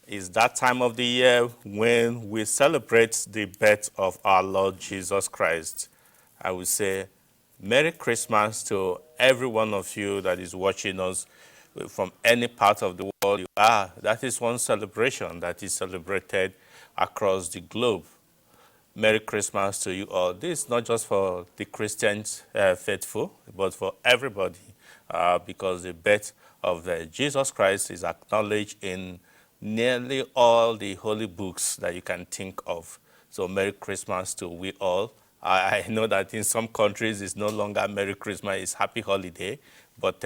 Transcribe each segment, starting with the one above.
It's that time of the year when we celebrate the birth of our Lord Jesus Christ. I would say Merry Christmas to every one of you that is watching us from any part of the world you are. That is one celebration that is celebrated across the globe. Merry Christmas to you all. This is not just for the Christians faithful, but for everybody, because the birth of Jesus Christ is acknowledged in nearly all the holy books that you can think of. So Merry Christmas to we all. I know that in some countries it's no longer Merry Christmas, it's Happy Holiday, but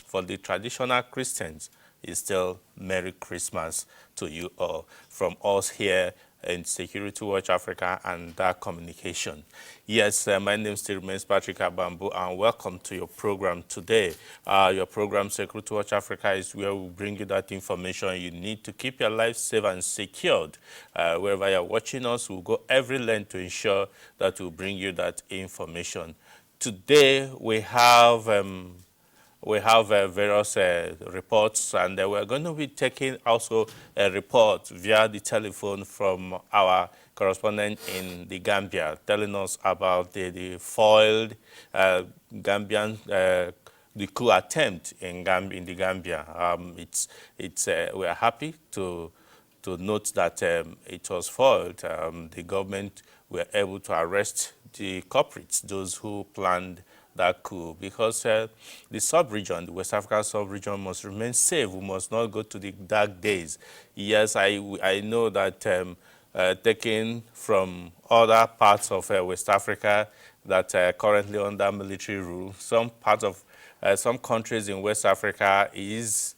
for the traditional Christians, it's still Merry Christmas to you all from us here in Security Watch Africa and Dark Communication. Yes, my name still remains Patrick Abambu, and welcome to your program today. Your program, Security Watch Africa, is where we bring you that information you need to keep your life safe and secured. Wherever you're watching us, we'll go every length to ensure that we'll bring you that information. Today, we have various reports, and we're going to be taking also a report via the telephone from our correspondent in the Gambia, telling us about the foiled Gambian the coup attempt in the Gambia. We are happy to note that it was foiled. The government were able to arrest the culprits, those who planned that coup, because the sub-region, the West African sub-region, must remain safe. We must not go to the dark days. Yes, I know that taken from other parts of West Africa that are currently under military rule, some countries in West Africa is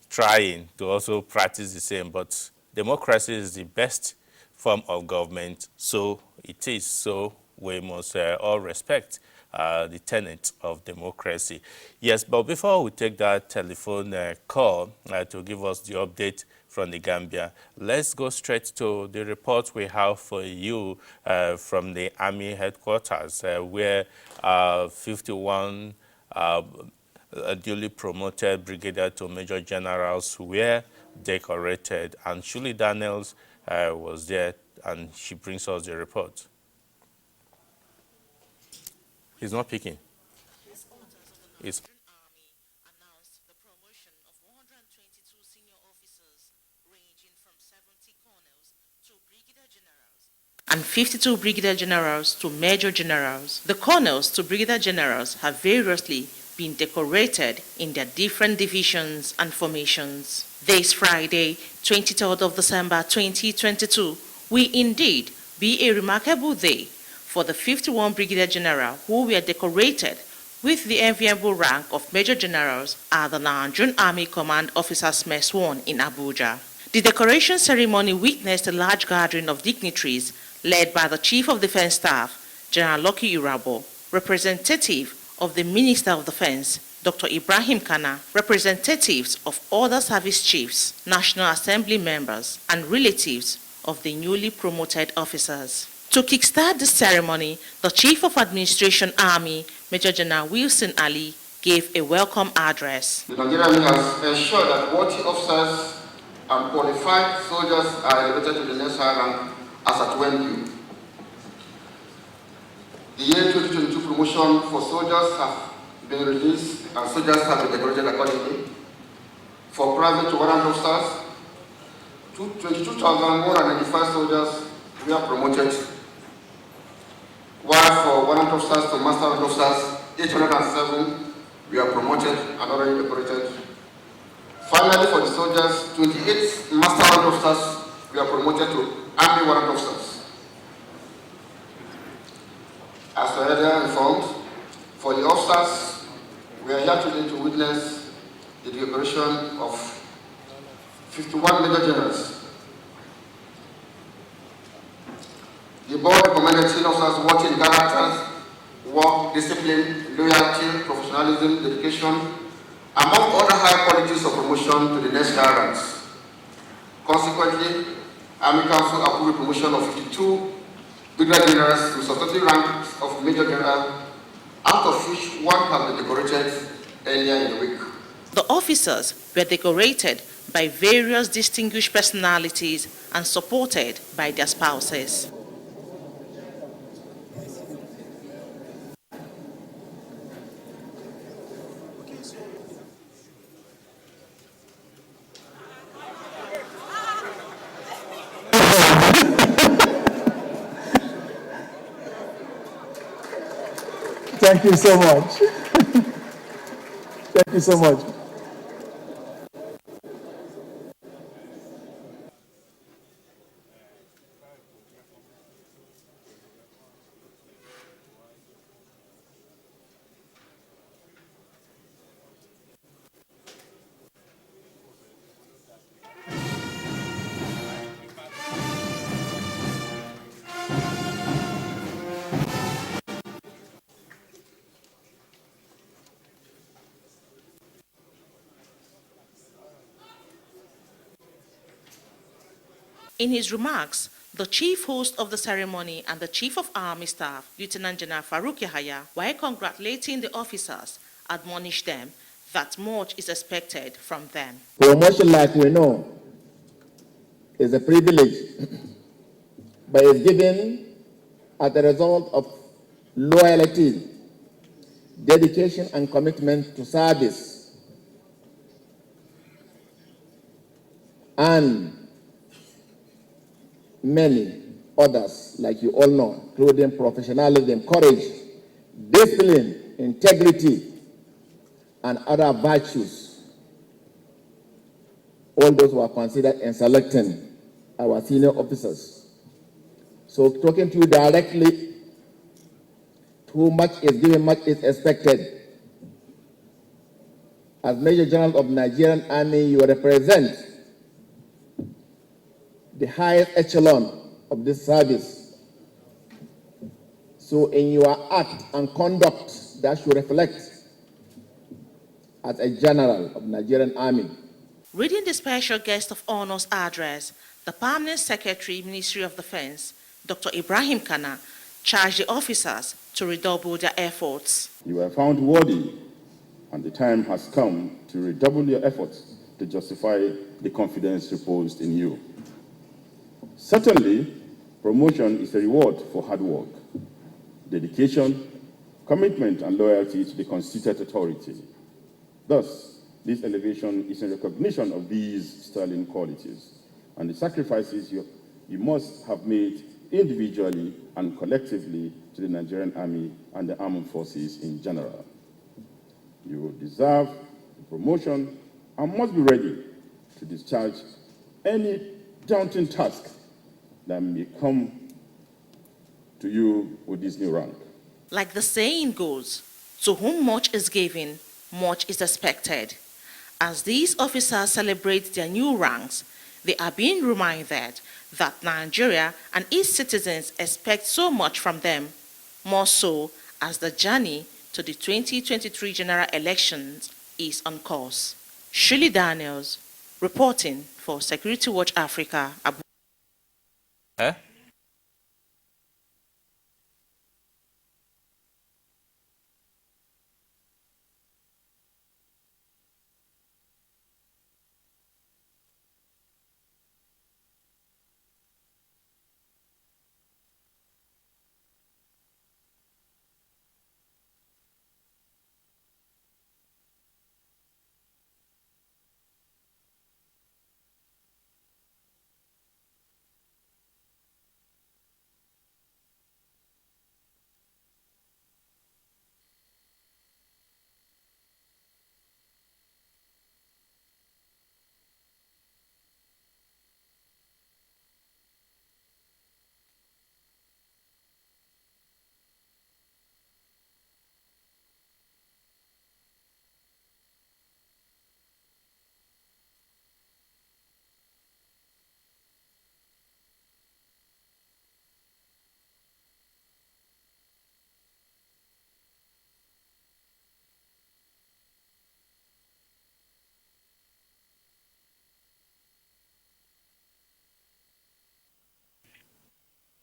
trying to also practice the same, but democracy is the best form of government, so it is. So we must all respect the tenet of democracy. Yes, but before we take that telephone call to give us the update from the Gambia, let's go straight to the report we have for you from the Army headquarters, where 51 duly promoted brigadier to major generals were decorated, and Shuli Daniels was there, and she brings us the report. He's not picking. It's Army announced the promotion of 122 senior officers ranging from 70 colonels to brigadier generals and 52 brigadier generals to major generals. The colonels to brigadier generals have variously been decorated in their different divisions and formations. This Friday, 23rd of December 2022, will indeed be a remarkable day for the 51 brigadier general who were decorated with the enviable rank of major generals at the Nigerian Army Command Officers Mess 1 in Abuja. The decoration ceremony witnessed a large gathering of dignitaries led by the Chief of Defense Staff, General Lucky Irabo, representative of the Minister of Defense, Dr. Ibrahim Kana, representatives of other service chiefs, National Assembly members, and relatives of the newly promoted officers. To kickstart the ceremony, the Chief of Administration Army, Major General Wilson Ali, gave a welcome address. The Nigerian Army has ensured that worthy officers and qualified soldiers are elevated to the next higher rank as at when due. The year 2022 promotion for soldiers have been released and soldiers have been decorated accordingly. For private to warrant officers, 22,195 soldiers were promoted, while for warrant officers to master warrant officers, 807 were promoted and already decorated. Finally, for the soldiers, 28 master warrant officers were promoted to army warrant officers. As earlier informed, for the officers, we are here today to witness the decoration of 51 major generals. The board recommended senior officers working characters, work, discipline, loyalty, professionalism, dedication, among other high qualities of promotion to the next higher ranks. Consequently, Army Council approved the promotion of 52 brigadier generals to substantive ranks of major general, out of which one has been decorated earlier in the week. The officers were decorated by various distinguished personalities and supported by their spouses. Thank you so much. Thank you so much. In his remarks, the chief host of the ceremony and the Chief of Army Staff, Lieutenant General Farouk Yahaya, while congratulating the officers, admonished them that much is expected from them. Promotion, like we know, is a privilege, but is given as a result of loyalty, dedication, and commitment to service. And many others, like you all know, including professionalism, courage, discipline, integrity, and other virtues. All those were considered in selecting our senior officers. So talking to you directly, too much is given, much is expected. As Major General of Nigerian Army, you represent the highest echelon of this service. So in your act and conduct, that should reflect as a general of Nigerian Army. Reading the special guest of honor's address, the Permanent Secretary, Ministry of Defense, Dr. Ibrahim Kana, charged the officers to redouble their efforts. You were found worthy, and the time has come to redouble your efforts to justify the confidence reposed in you. Certainly, promotion is a reward for hard work, dedication, commitment, and loyalty to the constituted authority. Thus, this elevation is in recognition of these sterling qualities and the sacrifices you must have made individually and collectively to the Nigerian Army and the armed forces in general. You deserve the promotion and must be ready to discharge any daunting task that may come to you with this new rank. Like the saying goes, to whom much is given, much is expected. As these officers celebrate their new ranks, they are being reminded that Nigeria and its citizens expect so much from them, more so as the journey to the 2023 general elections is on course. Shirley Daniels, reporting for Security Watch Africa. Eh?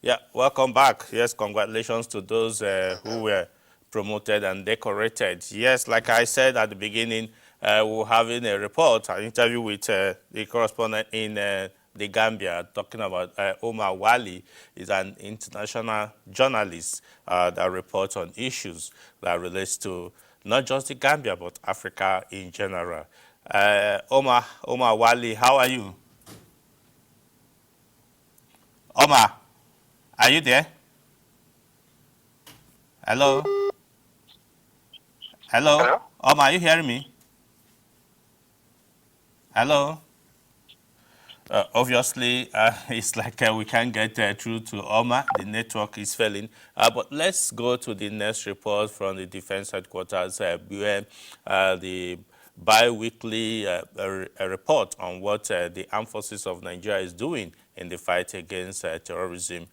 Yeah, welcome back. Yes, congratulations to those who were promoted and decorated. Yes, like I said at the beginning, we're having a report, an interview with the correspondent in the Gambia, talking about Omar Wali. Is an international journalist that reports on issues that relates to not just the Gambia, but Africa in general. Omar Wali, how are you? Omar, are you there? Hello? Hello? Hello? Omar, are you hearing me? Hello? Obviously, it's like we can't get through to Omar. The network is failing. But let's go to the next report from the Defense Headquarters, where the bi-weekly a report on what the armed forces of Nigeria is doing in the fight against terrorism.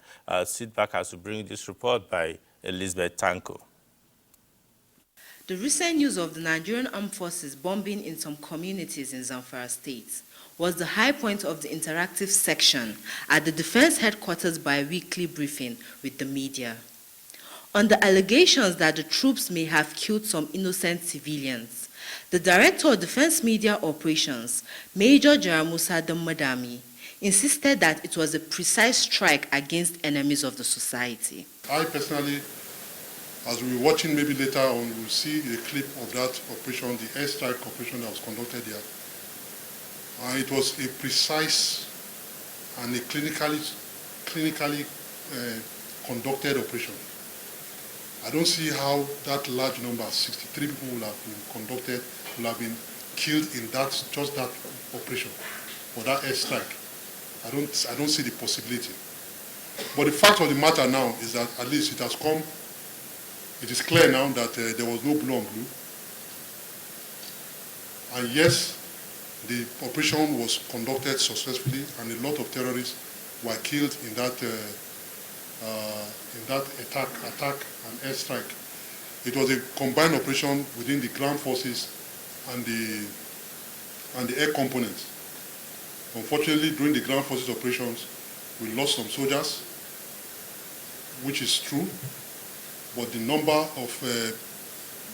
Sit back as we bring this report by Elizabeth Tanko. The recent news of the Nigerian Armed Forces bombing in some communities in Zamfara State was the high point of the interactive section at the Defense Headquarters bi-weekly briefing with the media. On the allegations that the troops may have killed some innocent civilians, the Director of Defense Media Operations, Major General Musa Madami, insisted that it was a precise strike against enemies of the society. I personally, as we were watching, maybe later on, we'll see a clip of that operation, the airstrike operation that was conducted there. It was a precise and a clinically conducted operation. I don't see how that large number, 63 people will have been killed in just that operation, or that airstrike. I don't see the possibility. But the fact of the matter now is that at least it is clear now that there was no blue on blue. And yes, the operation was conducted successfully, and a lot of terrorists were killed in that attack and airstrike. It was a combined operation within the ground forces and the air components. Unfortunately, during the ground forces operations, we lost some soldiers, which is true, but the number of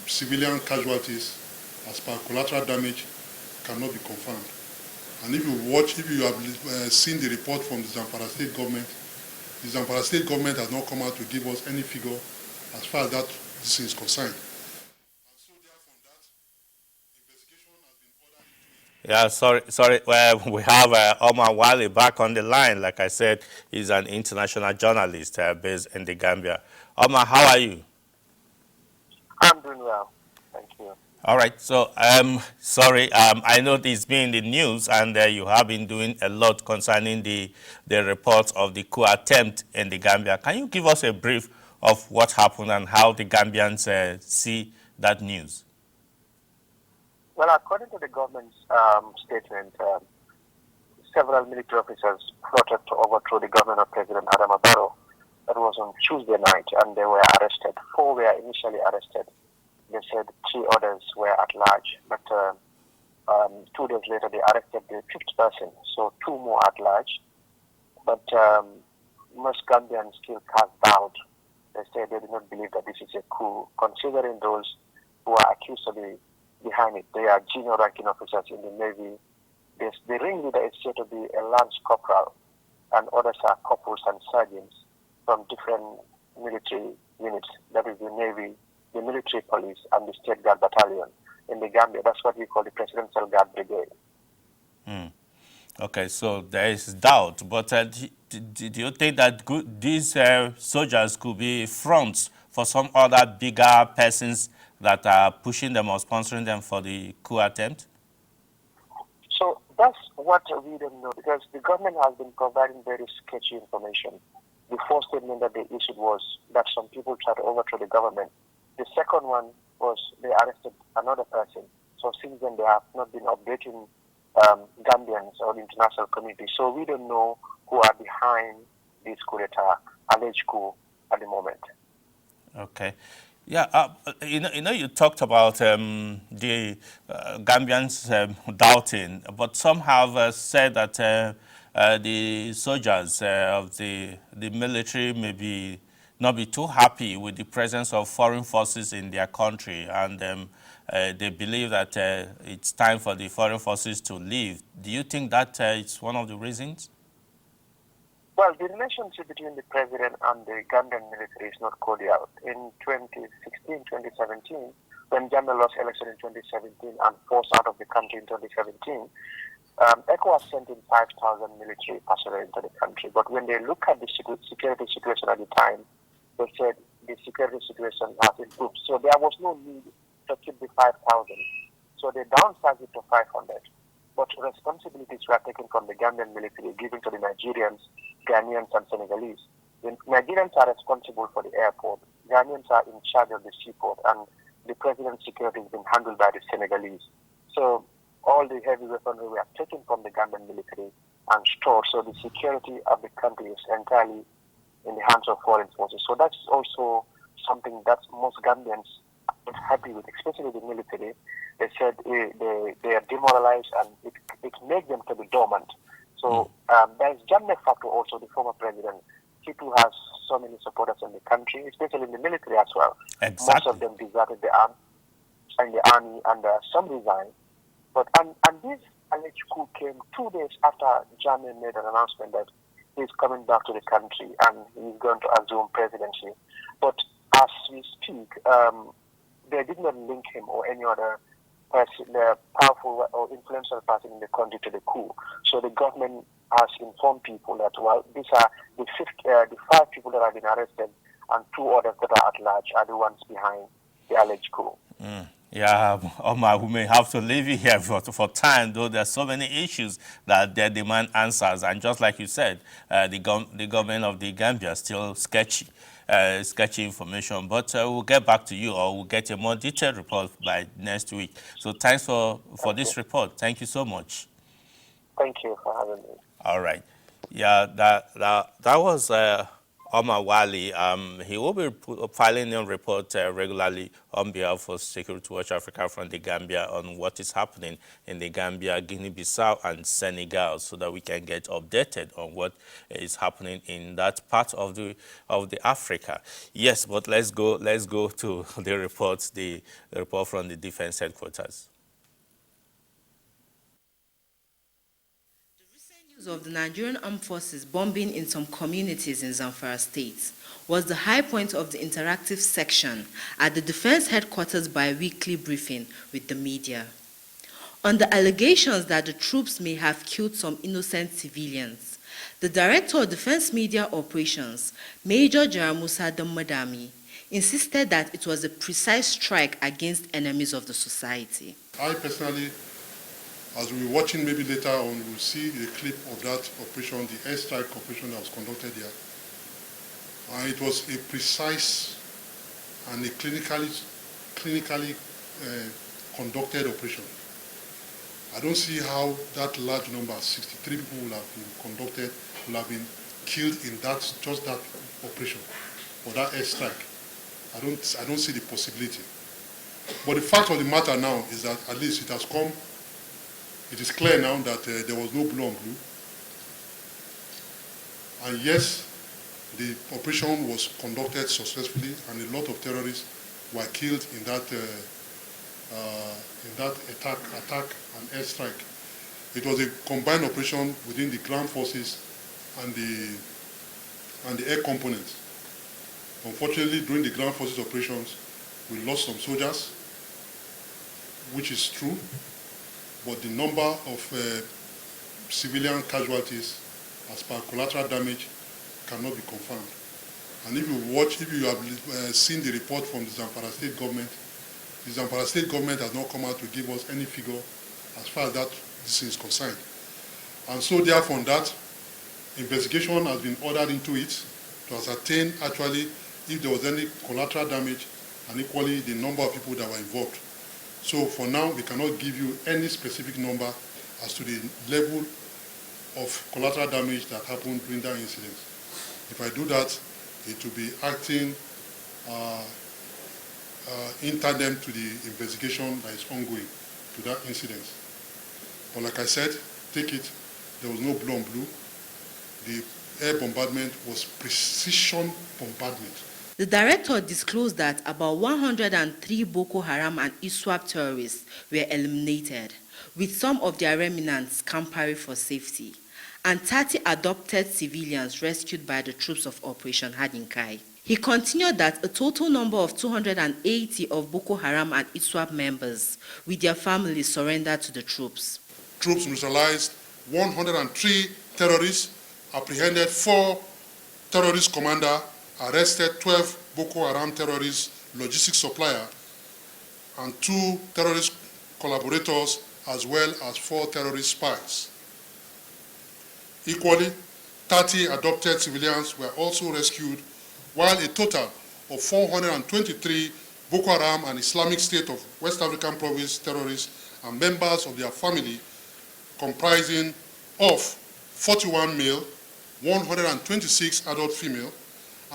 civilian casualties as per collateral damage cannot be confirmed. And if you have seen the report from the Zamfara State government has not come out to give us any figure as far as that is concerned. And so therefore that investigation has been ordered. Yeah, sorry. Well, we have Omar Wali back on the line. Like I said, he's an international journalist based in the Gambia. Omar, how are you? I'm doing well. Thank you. All right. So, sorry. I know it's been in the news, and you have been doing a lot concerning the reports of the coup attempt in the Gambia. Can you give us a brief of what happened and how the Gambians see that news? Well, according to the government's statement, several military officers plotted to overthrow the government of President Adama Barrow. That was on Tuesday night, and they were arrested. 4 were initially arrested. They said 3 others were at large, but 2 days later they arrested the 5th person, so 2 more at large. But most Gambians still cast doubt. They say they do not believe that this is a coup, considering those who are accused of behind it. They are junior ranking officers in the Navy. The ringleader is said to be a lance corporal, and others are corporals and sergeants from different military units, that is the Navy, the military police, and the State Guard Battalion in the Gambia. That's what we call the Presidential Guard Brigade. Okay, so there is doubt, but do you think that these soldiers could be fronts for some other bigger persons that are pushing them or sponsoring them for the coup attempt? So that's what we don't know, because the government has been providing very sketchy information. The first statement that they issued was that some people tried to overthrow the government. The second one was they arrested another person. So since then they have not been updating Gambians or the international community. So we don't know who are behind this coup d'etat, alleged coup at the moment. Okay. Yeah, you talked about the Gambians doubting, but some have said that the soldiers of the military may not be too happy with the presence of foreign forces in their country, and they believe that it's time for the foreign forces to leave. Do you think that it's one of the reasons? Well, the relationship between the president and the Gambian military is not cordial. In 2016, 2017, when Gambia lost election in 2017 and forced out of the country in 2017, ECOWAS sent in 5,000 military personnel into the country. But when they look at the security situation at the time, they said the security situation has improved. So there was no need to keep the 5,000. So they downsized it to 500. But responsibilities were taken from the Gambian military, given to the Nigerians, Ghanaians, and Senegalese. The Nigerians are responsible for the airport. Ghanaians are in charge of the seaport, and the president's security has been handled by the Senegalese. So all the heavy weaponry were taken from the Gambian military and stored. So the security of the country is entirely in the hands of foreign forces. So that's also something that most Gambians are not happy with, especially the military. They said they are demoralized and it makes them to be dormant. So there's Jammeh Fatou, also the former president. He too has so many supporters in the country, especially in the military as well. Exactly. Most of them deserted the army and some resigned. But and this alleged coup came 2 days after Jammeh made an announcement that he's coming back to the country and he's going to assume presidency. But as we speak, they did not link him or any other person, the powerful or influential person in the country to the coup. So the government has informed people that, well, these are the 5 people that have been arrested and 2 others that are at large are the ones behind the alleged coup. Yeah, Omar, we may have to leave you here for time, though there's so many issues that they demand answers. And just like you said, the government of the Gambia is still sketchy information. But we'll get back to you, or we'll get a more detailed report by next week. So thanks for this report. Thank you so much. Thank you for having me. All right. Yeah, that was Omar Wali. He will be filing a report regularly on behalf of Security Watch Africa from the Gambia on what is happening in the Gambia, Guinea-Bissau, and Senegal, so that we can get updated on what is happening in that part of the Africa. Yes, but let's go to the report from the Defense Headquarters. Of the Nigerian Armed Forces bombing in some communities in Zamfara State was the high point of the interactive section at the Defense Headquarters bi-weekly briefing with the media. On the allegations that the troops may have killed some innocent civilians, the Director of Defense Media Operations, Major Jaramusa Damadami, insisted that it was a precise strike against enemies of the society. I personally, as we're watching, maybe later on, we'll see the clip of that operation, the airstrike operation that was conducted there. It was a precise and a clinically conducted operation. I don't see how that large number, 63 people will have been killed in just that operation, or that airstrike. I don't see the possibility. But the fact of the matter now is that at least it is clear now that there was no blue on blue. And yes, the operation was conducted successfully, and a lot of terrorists were killed in that attack and airstrike. It was a combined operation within the ground forces and the air components. Unfortunately, during the ground forces operations, we lost some soldiers, which is true. But the number of civilian casualties as per collateral damage cannot be confirmed. And if you have seen the report from the Zamfara State government, the Zamfara State government has not come out to give us any figure as far as this is concerned. And so therefore, on that, investigation has been ordered into it to ascertain actually if there was any collateral damage and equally the number of people that were involved. So for now, we cannot give you any specific number as to the level of collateral damage that happened during that incident. If I do that, it will be acting in tandem to the investigation that is ongoing to that incident. But like I said, take it, there was no blue on blue. The air bombardment was precision bombardment. The director disclosed that about 103 Boko Haram and ISWAP terrorists were eliminated, with some of their remnants scampering for safety, and 30 adopted civilians rescued by the troops of Operation Hadinkai. He continued that a total number of 280 of Boko Haram and ISWAP members with their families surrendered to the troops. Troops neutralized 103 terrorists, apprehended 4 terrorist commanders, arrested 12 Boko Haram terrorist logistics supplier and 2 terrorist collaborators, as well as 4 terrorist spies. Equally, 30 adopted civilians were also rescued, while a total of 423 Boko Haram and Islamic State of West African Province terrorists and members of their family, comprising of 41 male, 126 adult female,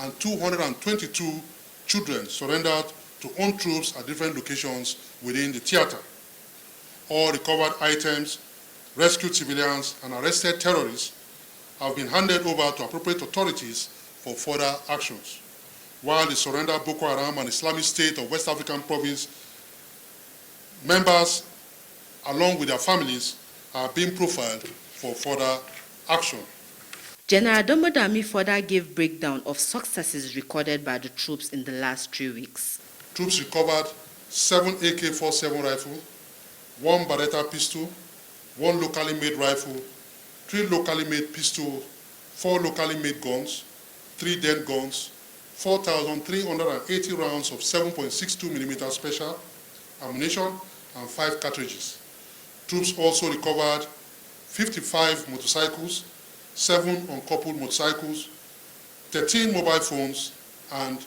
and 222 children, surrendered to own troops at different locations within the theater. All recovered items, rescued civilians, and arrested terrorists have been handed over to appropriate authorities for further actions, while the surrendered Boko Haram and Islamic State of West African Province members, along with their families, are being profiled for further action. General Domodami further gave breakdown of successes recorded by the troops in the last 3 weeks. Troops recovered 7 AK-47 rifles, 1 Beretta pistol, 1 locally made rifle, 3 locally made pistols, 4 locally made guns, 3 Dent guns, 4,380 rounds of 7.62 mm special ammunition, and 5 cartridges. Troops also recovered 55 motorcycles, 7 uncoupled motorcycles, 13 mobile phones, and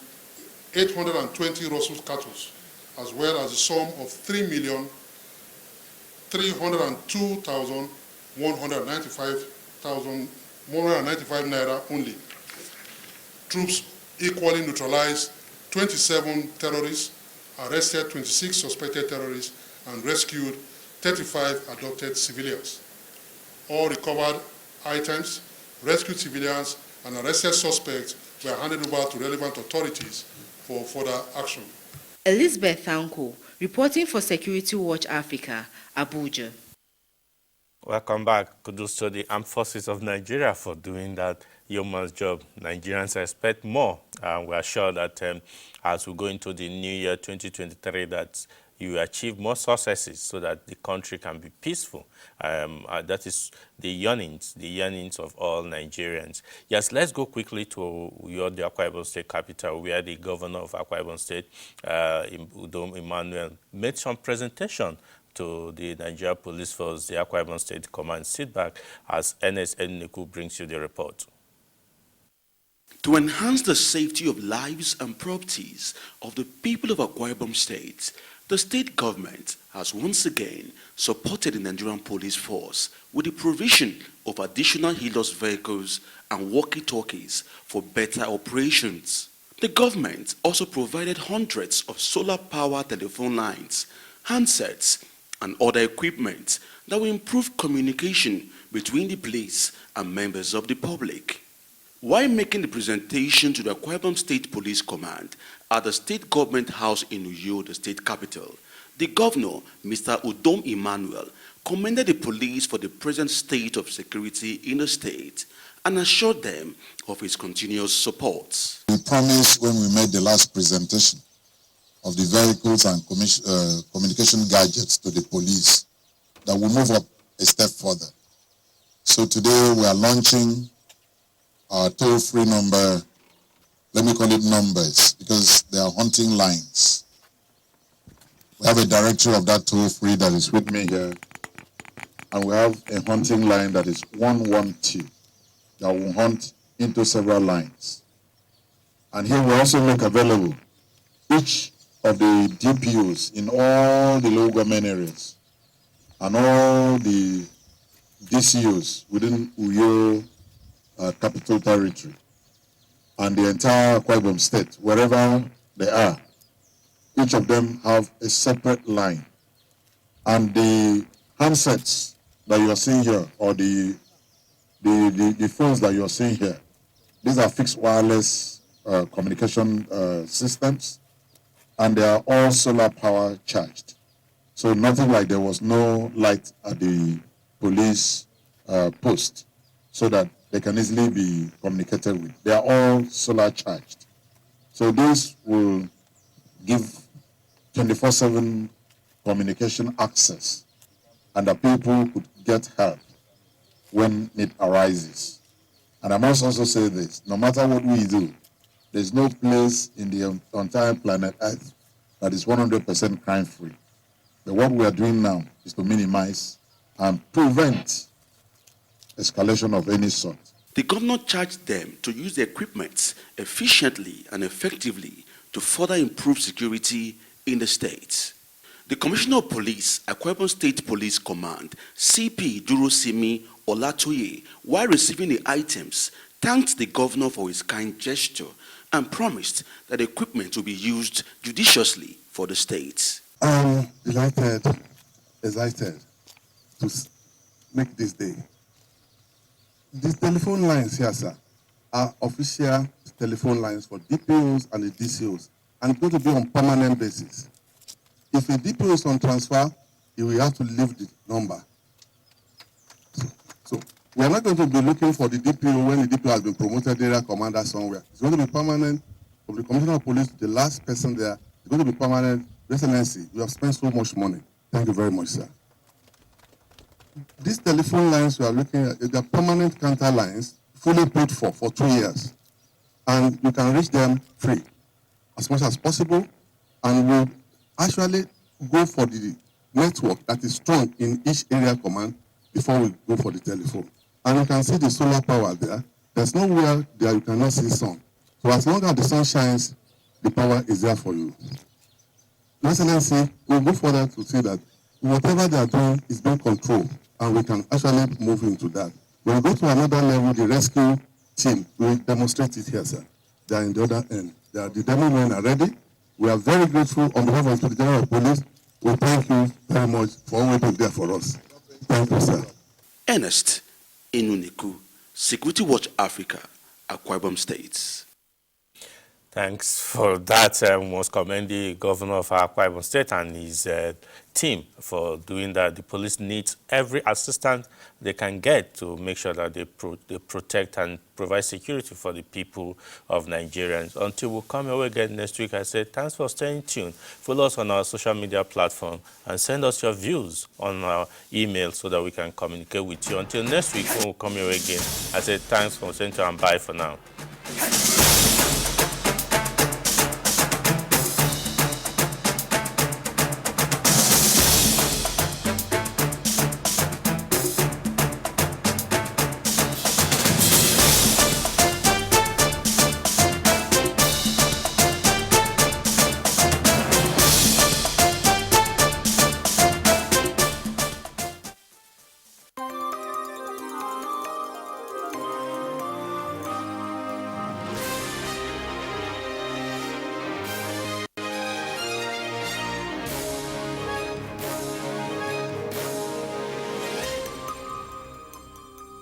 820 Russell cattle, as well as a sum of 3,302,195 naira only. Troops equally neutralized 27 terrorists, arrested 26 suspected terrorists, and rescued 35 adopted civilians. All recovered items, rescued civilians, and arrested suspects were handed over to relevant authorities for further action. Elizabeth Thanko, reporting for Security Watch Africa, Abuja. Welcome back. Kudos to the Armed Forces of Nigeria for doing that yeoman's job. Nigerians expect more. We are sure that as we go into the new year 2023, that you achieve more successes so that the country can be peaceful. That is the yearnings of all Nigerians. Yes, let's go quickly to the Akwa Ibom State capital, where the governor of Akwa Ibom State, Udom Emmanuel, made some presentation to the Nigeria Police Force, the Akwa Ibom State Command. Sit back as Ernest Enniku brings you the report. To enhance the safety of lives and properties of the people of Akwa Ibom State, the state government has once again supported the Nigerian Police Force with the provision of additional Helios vehicles and walkie-talkies for better operations. The government also provided hundreds of solar-powered telephone lines, handsets, and other equipment that will improve communication between the police and members of the public. While making the presentation to the Akwa Ibom State Police Command at the State Government House in Uyo, the state capital, the governor, Mr. Udom Emmanuel, commended the police for the present state of security in the state and assured them of his continuous support. We promised when we made the last presentation of the vehicles and communication gadgets to the police that we'll move up a step further. So today we are launching our toll-free number. Let me call it numbers because they are hunting lines. We have a directory of that toll-free that is with me here, and we have a hunting line that is 112 that will hunt into several lines. And here we also make available each of the DPOs in all the local government areas and all the DCOs within Uyo capital territory and the entire Akwa Ibom State, wherever they are. Each of them have a separate line. And the handsets that you are seeing here, or the phones that you are seeing here, these are fixed wireless communication systems, and they are all solar power charged. So nothing like there was no light at the police post so that they can easily be communicated with. They are all solar charged. So this will give 24/7 communication access, and the people could get help when it arises. And I must also say this, no matter what we do, there's no place in the entire planet Earth that is 100% crime-free. But what we are doing now is to minimize and prevent escalation of any sort. The governor charged them to use the equipment efficiently and effectively to further improve security in the state. The Commissioner of Police, Akwa Ibom State Police Command, CP Durosimi Olatoye, while receiving the items, thanked the governor for his kind gesture and promised that the equipment will be used judiciously for the state. I'm delighted, excited to make this day. The telephone lines here, sir, are official telephone lines for DPOs and the DCOs, and going to be on permanent basis. If a DPO is on transfer, he will have to leave the number. So we are not going to be looking for the DPO when the DPO has been promoted area commander somewhere. It's going to be permanent. From the Commissioner of Police, the last person there, it's going to be permanent. Excellency, you have spent so much money. Thank you very much, sir. These telephone lines we are looking at, they are permanent counter lines, fully paid for 2 years. And you can reach them free as much as possible, and we'll actually go for the network that is strong in each area command before we go for the telephone. And you can see the solar power there. There's nowhere there you cannot see sun. So as long as the sun shines, the power is there for you. Excellency, we'll go further to see that whatever they are doing is being controlled, and we can actually move into that. When we go to another level, the rescue team will demonstrate it here, sir. They are in the other end. The demo men are ready. We are very grateful on behalf of the General of Police. We thank you very much for always being there for us. Thank you, sir. Ernest Inuniku, Security Watch Africa, Akwa Ibom State. Thanks for that. We must commend the governor of Akwa Ibom State and his team for doing that. The police needs every assistance they can get to make sure that they protect and provide security for the people of Nigerians. Until we come your way again next week, I say thanks for staying tuned. Follow us on our social media platform and send us your views on our email so that we can communicate with you. Until next week, when we come your way again, I say thanks for staying tuned and bye for now.